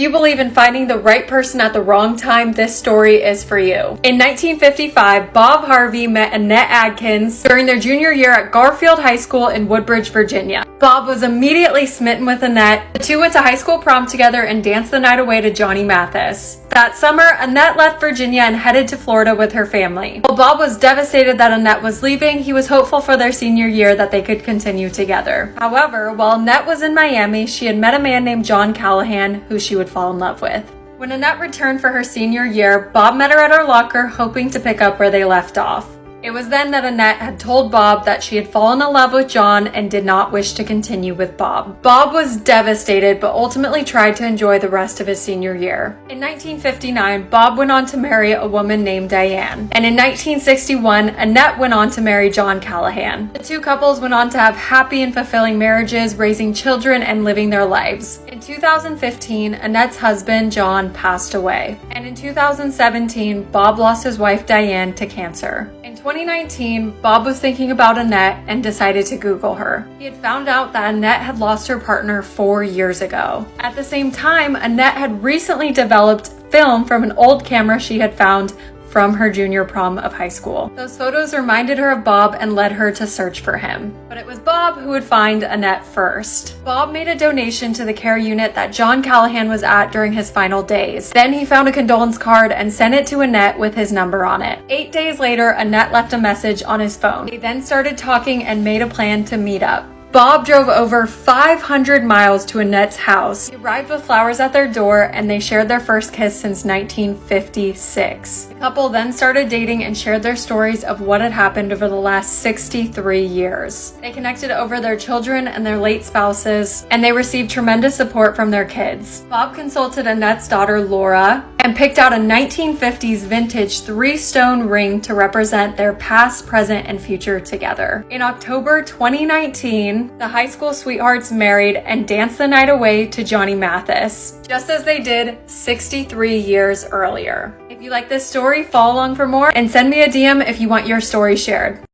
If you believe in finding the right person at the wrong time, this story is for you. In 1955, Bob Harvey met Annette Adkins during their junior year at Garfield High School in Woodbridge, Virginia. Bob was immediately smitten with Annette. The two went to high school prom together and danced the night away to Johnny Mathis. That summer, Annette left Virginia and headed to Florida with her family. While Bob was devastated that Annette was leaving, he was hopeful for their senior year that they could continue together. However, while Annette was in Miami, she had met a man named John Callahan, who she would fall in love with. When Annette returned for her senior year, Bob met her at her locker, hoping to pick up where they left off. It was then that Annette had told Bob that she had fallen in love with John and did not wish to continue with Bob. Bob was devastated, but ultimately tried to enjoy the rest of his senior year. In 1959, Bob went on to marry a woman named Diane. And in 1961, Annette went on to marry John Callahan. The two couples went on to have happy and fulfilling marriages, raising children and living their lives. In 2015, Annette's husband, John, passed away. And in 2017, Bob lost his wife, Diane, to cancer. In 2019, Bob was thinking about Annette and decided to Google her. He had found out that Annette had lost her partner 4 years ago. At the same time, Annette had recently developed film from an old camera she had found from her junior prom of high school. Those photos reminded her of Bob and led her to search for him. But it was Bob who would find Annette first. Bob made a donation to the care unit that John Callahan was at during his final days. Then he found a condolence card and sent it to Annette with his number on it. 8 days later, Annette left a message on his phone. They then started talking and made a plan to meet up. Bob drove over 500 miles to Annette's house. He arrived with flowers at their door and they shared their first kiss since 1956. The couple then started dating and shared their stories of what had happened over the last 63 years. They connected over their children and their late spouses, and they received tremendous support from their kids. Bob consulted Annette's daughter Laura and picked out a 1950s vintage 3-stone ring to represent their past, present, and future together. In October 2019, the high school sweethearts married and danced the night away to Johnny Mathis, just as they did 63 years earlier. If you like this story, follow along for more and send me a DM if you want your story shared.